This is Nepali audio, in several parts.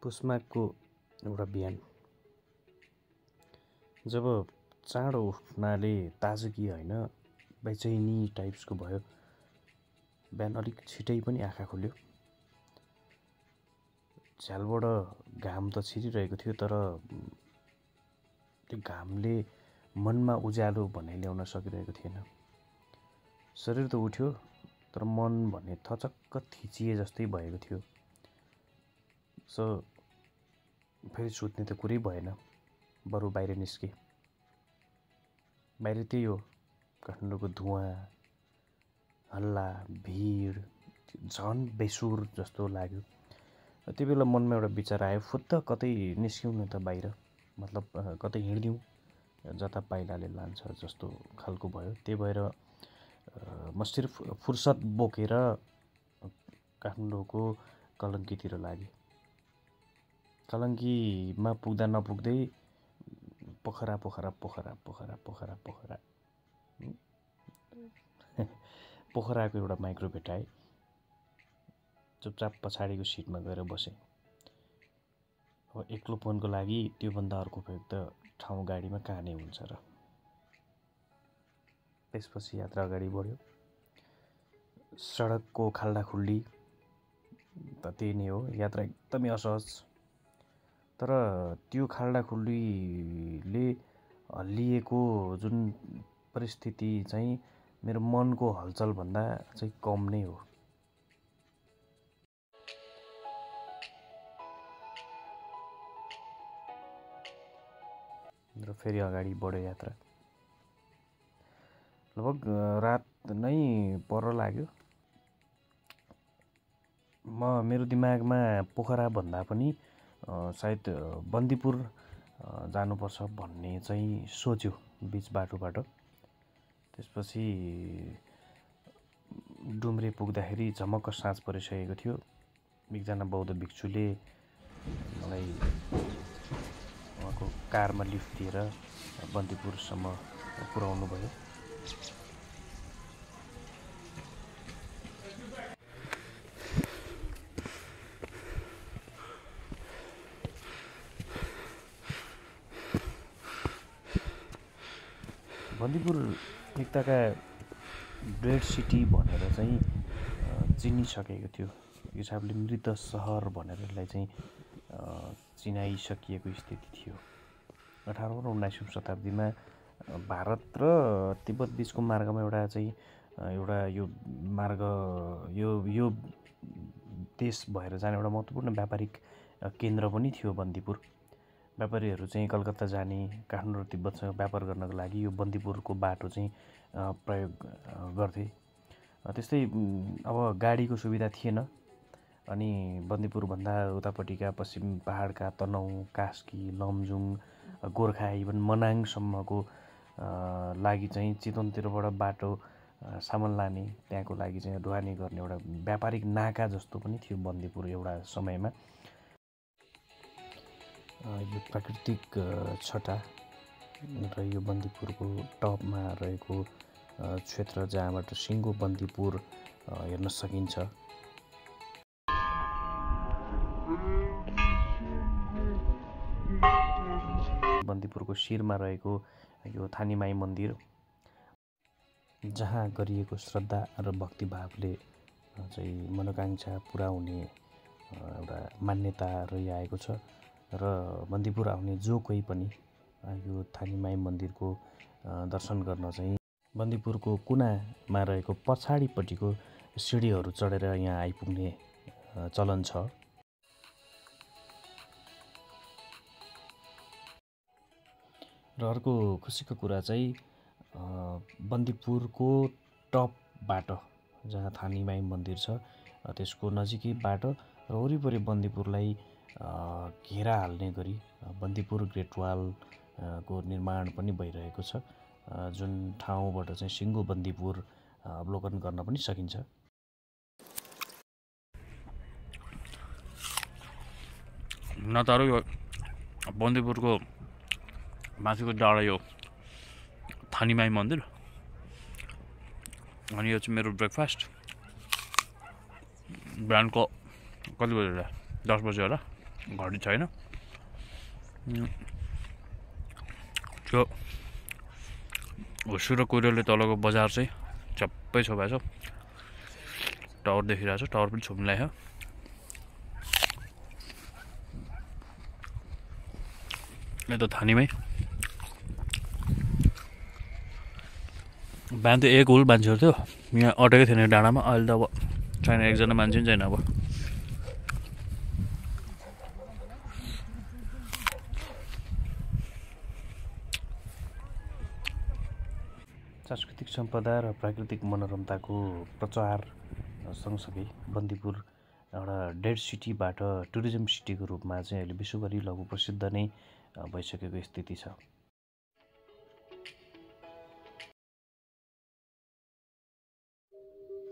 पुसमाघको एउटा बिहान जब चाँडो उठ्नाले ताजगी होइन बेचैनी टाइप्सको भयो। बिहान अलिक छिटै पनि आँखा खुल्यो। झ्यालबाट घाम त छिरिरहेको थियो, तर त्यो घामले मनमा उज्यालो भन्ने ल्याउन सकिरहेको थिएन। शरीर त उठ्यो, तर मन भन्ने थचक्क थिचिए जस्तै भएको थियो। सो फेरि सुत्ने त कुरै भएन, बरु बाहिर निस्के। बाहिर त्यही हो, काठमाडौँको धुवाँ, हल्ला, भिड, झन् बेसुर जस्तो लाग्यो। त्यो बेला मनमा एउटा विचार आयो, फुत्त कतै निस्क्यौँ न त बाहिर, मतलब कतै हिँडिदिउँ, जता पाइलाले लान्छ जस्तो खालको भयो। त्यही भएर म सिर्फ फुर्सद बोकेर काठमाडौँको कलङ्कीतिर लागेँ। कलङ्कीमा पुग्दा नपुग्दै पोखरा पोखरा पोखरा पोखरा पोखरा पोखरा पोखराको एउटा माइक्रो भेटाएँ। चुपचाप पछाडिको सिटमा गएर बसेँ। अब एक्लो फोनको लागि त्योभन्दा अर्को उपयुक्त ठाउँ गाडीमा कहाँ नै हुन्छ र। त्यसपछि यात्रा अगाडि बढ्यो। सडकको खाल्डाखुल्डी त त्यही नै हो, यात्रा एकदमै असहज। तर त्यो खाल्डाखुल्डीले लिएको जुन परिस्थिति चाहिँ मेरो मनको हलचलभन्दा चाहिँ कम नै हो। र फेरि अगाडि बढ्यो यात्रा। लगभग रात नै पर लाग्यो। मेरो दिमागमा पोखरा भन्दा पनि सायद बन्दीपुर जानुपर्छ भन्ने चाहिँ सोच्यो बिच बाटोबाट। त्यसपछि डुम्रे पुग्दाखेरि झमक्क साँझ परिसकेको थियो। एकजना बौद्ध भिक्षुले मलाई उहाँको कारमा लिफ्ट दिएर बन्दीपुरसम्म पुर्याउनु भयो। बन्दीपुर एकताका डेड सिटी भनेर चाहिँ चिनिसकेको थियो। यो हिसाबले मृत सहर भनेर यसलाई चाहिँ चिनाइसकिएको स्थिति थियो। 18औं र 19औं शताब्दीमा भारत र तिब्बत बिचको मार्गमा एउटा यो मार्ग यो देश भएर जाने एउटा महत्त्वपूर्ण व्यापारिक केन्द्र पनि थियो बन्दीपुर। व्यापारीहरू चाहिँ कलकत्ता जाने, काठमाडौँ र तिब्बतसँग व्यापार गर्नको लागि यो बन्दीपुरको बाटो चाहिँ प्रयोग गर्थे। त्यस्तै अब गाडीको सुविधा थिएन। अनि बन्दीपुरभन्दा उतापट्टिका पश्चिम पहाडका तनहुँ, कास्की, लमजुङ, गोर्खा, इभन मनाङसम्मको लागि चाहिँ चितवनतिरबाट बाटो सामान लाने, त्यहाँको लागि चाहिँ ढुवानी गर्ने एउटा व्यापारिक नाका जस्तो पनि थियो बन्दीपुर एउटा समयमा। यो प्राकृतिक छटा र यो बन्दीपुरको टपमा रहेको क्षेत्र जहाँबाट सिङ्गो बन्दीपुर हेर्न सकिन्छ। बन्दीपुरको शिरमा रहेको यो थानीमाई मन्दिर, जहाँ गरिएको श्रद्धा र भक्तिभावले चाहिँ मनोकाङ्क्षा पुरा हुने एउटा मान्यता रहिआएको छ। र बन्दीपुर आउने जो कोही पनि यो थानीमाई मन्दिरको दर्शन गर्न चाहिँ बन्दीपुरको कुनामा रहेको पछाडिपट्टिको सिँढीहरू चढेर यहाँ आइपुग्ने चलन छ। र अर्को खुसीको कुरा चाहिँ बन्दीपुरको टपबाट जहाँ थानीमाई मन्दिर छ त्यसको नजिकै बाटो र वरिपरि बन्दीपुरलाई घेरा हाल्ने गरी बन्दीपुर ग्रेट वालको निर्माण पनि भइरहेको छ, जुन ठाउँबाट चाहिँ सिङ्गो बन्दीपुर अवलोकन गर्न पनि सकिन्छ। नतारो यो बन्दीपुरको माथिको डाँडा यो थानीमाई मन्दिर, अनि यो चाहिँ मेरो ब्रेकफास्ट बिहानको कति बजी होला, 10 बजी होला। घडी छैन। त्यो हुसु र कुहिरोले तलको बजार चाहिँ चप्पै छोपाएछ। टावर देखिरहेको छ, टावर पनि छुम्लाइ हो। यता थानीमै बिहान त एक हुल मान्छेहरू थियो, यहाँ अटेकै थिएन डाँडामा। अहिले त अब छैन, एकजना मान्छे पनि छैन। अब सांस्कृतिक सम्पदा र प्राकृतिक मनोरमताको प्रचार सँगसँगै बन्दीपुर एउटा डेड सिटीबाट टुरिज्म सिटीको रूपमा चाहिँ अहिले विश्वभरि लगभग प्रसिद्ध नै भइसकेको स्थिति छ।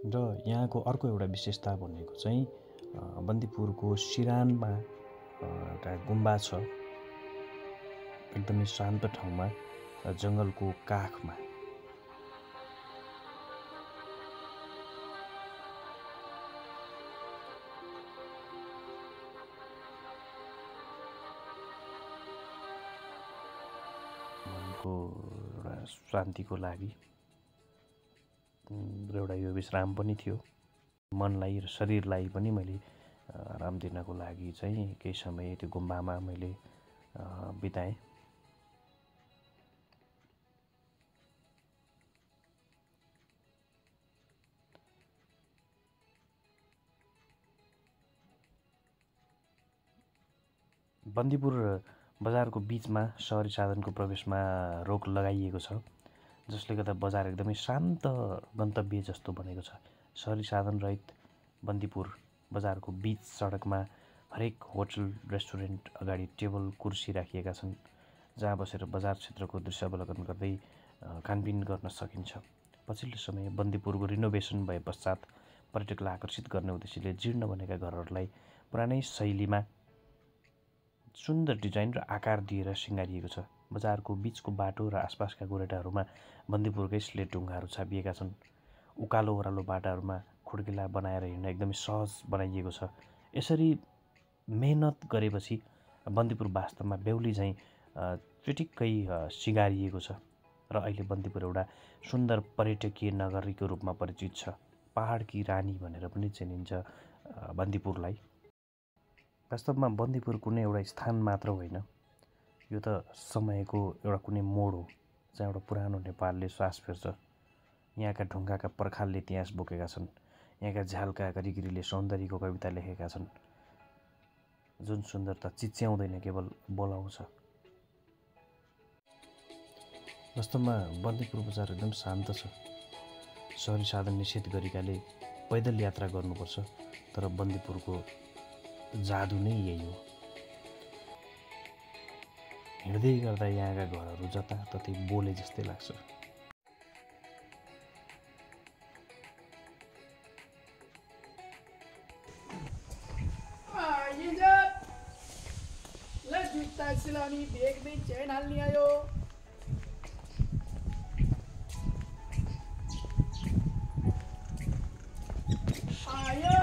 र यहाँको अर्को एउटा विशेषता भनेको चाहिँ बन्दीपुरको सिरानमा एउटा गुम्बा छ, एकदमै शान्त ठाउँमा, जङ्गलको काखमा। एउटा शान्तिको लागि र एउटा यो विश्राम पनि थियो। मनलाई र शरीरलाई पनि मैले आराम दिनको लागि चाहिँ केही समय त्यो गुम्बामा मैले बिताएँ। बन्दीपुर बजारको बीचमा सहरी साधनको प्रवेशमा रोक लगाइएको छ, जसले गर्दा बजार एकदमै शान्त गन्तव्य जस्तो बनेको छ। सहरी साधन रहित बन्दीपुर बजारको बीच सडकमा हरेक होटल रेस्टुरेन्ट अगाडि टेबल कुर्सी राखिएका छन्, जहाँ बसेर बजार क्षेत्रको दृश्यावलोकन गर्दै खानपिन गर्न सकिन्छ। पछिल्लो समय बन्दीपुरको रिनोभेसन भए पश्चात पर्यटकलाई आकर्षित गर्ने उद्देश्यले जीर्ण बनेका घरहरूलाई पुरानै शैलीमा सुन्दर डिजाइन र आकार दिएर सिँगारिएको छ। बजारको बीचको बाटो र आसपासका गोरेटाहरूमा बन्दीपुरकै स्लेट ढुङ्गाहरू छापिएका छन्। उकालो ओह्रालो बाटाहरूमा खुड्किला बनाएर हिँड्न एकदमै सहज बनाइएको छ। यसरी मेहनत गरेपछि बन्दीपुर वास्तवमा बेहुली झैँ चुटिक्कै सिँगारिएको छ र अहिले बन्दीपुर एउटा सुन्दर पर्यटकीय नगरीको रूपमा परिचित छ। पहाडकी रानी भनेर पनि चिनिन्छ बन्दीपुरलाई। वास्तवमा बन्दीपुर कुनै एउटा स्थान मात्र होइन, यो त समयको एउटा कुनै मोड हो जहाँ एउटा पुरानो नेपालले श्वास फेर्छ। यहाँका ढुङ्गाका पर्खालले इतिहास बोकेका छन्, यहाँका झ्यालका गरिगिरीले सौन्दर्यको कविता लेखेका छन्, जुन सुन्दरता चिच्याउँदैन केवल बोलाउँछ। वास्तवमा बन्दीपुर बजार एकदम शान्त छ। सहरी साधन निषेध गरेकाले पैदल यात्रा गर्नुपर्छ, तर बन्दीपुरको जादु नै यही हो। हिँड्दै गर्दा यहाँका घरहरू जताततै बोले जस्तै लाग्छ। सिलानी बेग में चैन हाल्ने आयो। आयो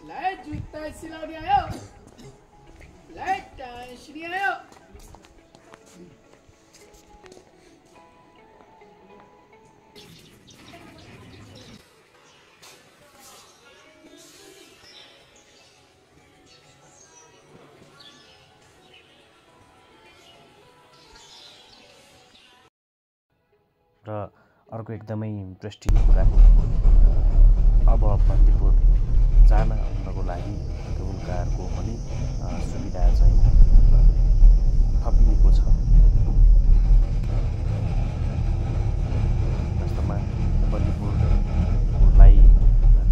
ले जुत्ता सिलाउने आयो, ले टाँसिने आयो। र अर्को एकदमै इन्ट्रेस्टिङ कुरा, अब बन्दीपुर जान आउनको लागि टोलकारको पनि सुविधा चाहिँ थपिएको छ। वास्तवमा बन्दीपुरलाई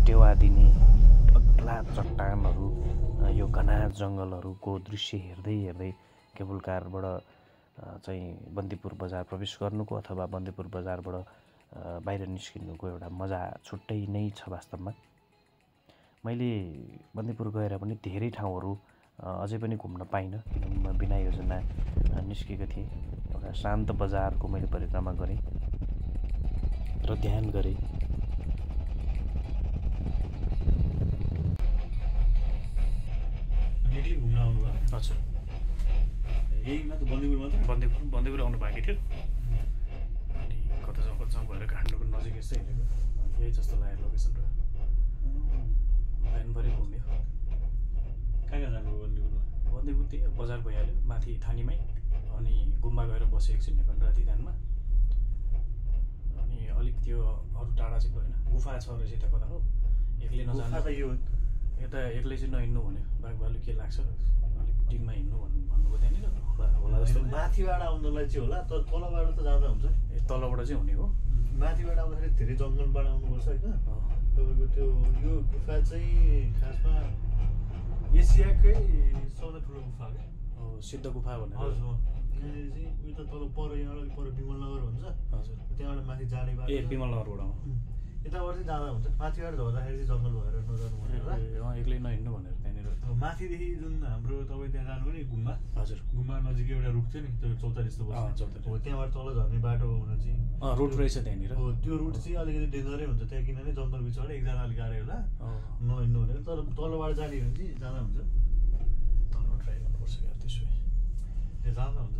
टेवा दिने अग्ला चट्टानहरू, यो घना जङ्गलहरूको दृश्य हेर्दै हेर्दै केबुल कारबाट चाहिँ बन्दीपुर बजार प्रवेश गर्नुको अथवा बन्दीपुर बजारबाट बाहिर निस्किनुको एउटा मजा छुट्टै नै छ। वास्तवमा मैले बन्दीपुर गएर पनि धेरै ठाउँहरू अझै पनि घुम्न पाइनँ, किनभने म बिना योजना निस्केको थिएँ। एउटा शान्त बजारको मैले परिक्रमा गरेँ र ध्यान गरेँ। एक्लै घुम्न आउनुभयो हजुर यही मात्र बन्दीपुर मात्र बन्दीपुर आउनु बाँकी थियो अनि कता भएर काठमाडौँको नजिक यस्तै हिँडेको यही जस्तो लाग्यो लोकेसन र बिहानभरि घुम्यो कहाँ जानुभयो बन्दीपुरमा बन्दीपुर त्यही बजार भइहाल्यो माथि थानीमै अनि गुम्बा गएर बसेँ एकछिन 1 घन्टा जति ध्यानमा अनि अलिक त्यो अरू टाढा चाहिँ गएन गुफा छ रहेछ यता कता हो एक्लै नजानु त यो यता एक्लै चाहिँ नहिँड्नु भन्यो बाघ भालु के लाग्छ अलिक टिममा हिँड्नु भन्नुभयो त्यहाँनिर होला जस्तो माथिबाट आउनलाई चाहिँ होला तर तलबाट त जाँदा हुन्छ ए तलबाट चाहिँ हुने हो माथिबाट आउँदाखेरि धेरै जङ्गलबाट आउनुपर्छ होइन तपाईँको त्यो यो गुफा चाहिँ खासमा एसियाकै सबभन्दा ठुलो गुफा क्या सिद्ध गुफा भनेर हजुर यहाँनिर चाहिँ उयो त तल पर यहाँ अलिक पर विमलनगर भन्छ हजुर त्यहाँबाट माथि जाने बाटो ए विमलनगरबाट यताबाट चाहिँ जाँदा हुन्छ माथिबाट झर्दाखेरि चाहिँ जङ्गल भएर नजानु भनेर एक्लै नहिँड्नु भनेर त्यहाँनिर माथिदेखि जुन हाम्रो तपाईँ त्यहाँ जानुभयो नि गुम्बा हजुर गुम्बा नजिकै एउटा रुट थियो नि त्यो 44 जस्तो बस्छ 44 हो त्यहाँबाट तल झर्ने बाटो हुन चाहिँ रुट रहेछ त्यहाँनिर हो त्यो रुट चाहिँ अलिकति डेन्जरै हुन्छ त्यहाँ किनभने जङ्गल बिचबाट एकजना अलिक गाह्रो होला नहिँड्नु भनेर तर तलबाट जाने भने चाहिँ जाँदा हुन्छ तलबाट ट्राई गर्नुपर्छ क्या त्यसो भए त्यहाँ जाँदा हुन्छ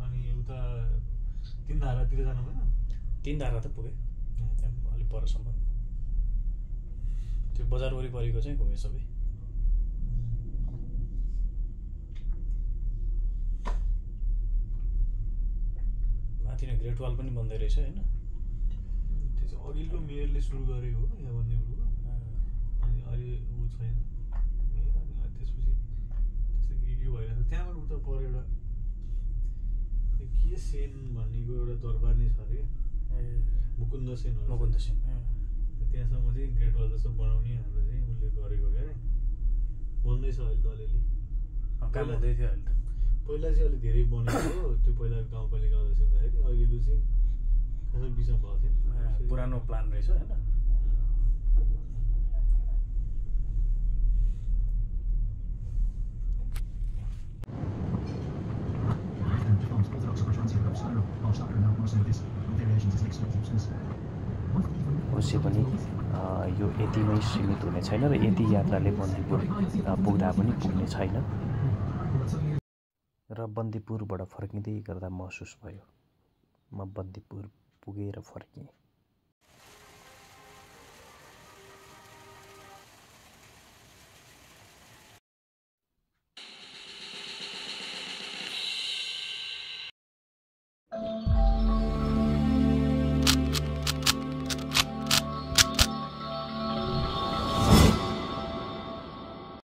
अनि उता 3 धारातिर जानु भएन 3 धारा त पुगेँ अलिक परसम्म त्यो बजार वरिपरिको चाहिँ घुमेँ सबै माथि नै ग्रेट वाल पनि बन्दै रहेछ होइन त्यो चाहिँ अघिल्लो मेयरले सुरु गरेको हो यहाँ बन्दीपुरको अनि अहिले ऊ छैन मेयर अनि त्यसपछि त्यस्तो के भइरहेको छ त्यहाँबाट उता पर एउटा के सेन भन्नेको एउटा दरबार नै छ अरे मुकुन्द सेन मुकुन्द सेन त्यहाँसम्म चाहिँ ग्रेट वाल जस्तो बनाउने हाम्रो चाहिँ उसले गरेको क्या अरे बन्दैछ अहिले त अलिअलि काम हुँदै थियो अहिले त पहिला चाहिँ अलिक धेरै बनेको हो त्यो पहिला गाउँपालिका अध्यक्ष हुँदाखेरि अहिलेको चाहिँ खासै बिचमा भएको थियो पुरानो प्लान रहेछ होइन अवश्य पनि यो यतिमै सीमित हुने छैन र यति यात्राले बन्दीपुर पुग्दा पनि पुग्ने छैन र बन्दीपुरबाट फर्किँदै गर्दा महसुस भयो म बन्दीपुर पुगेर फर्केँ।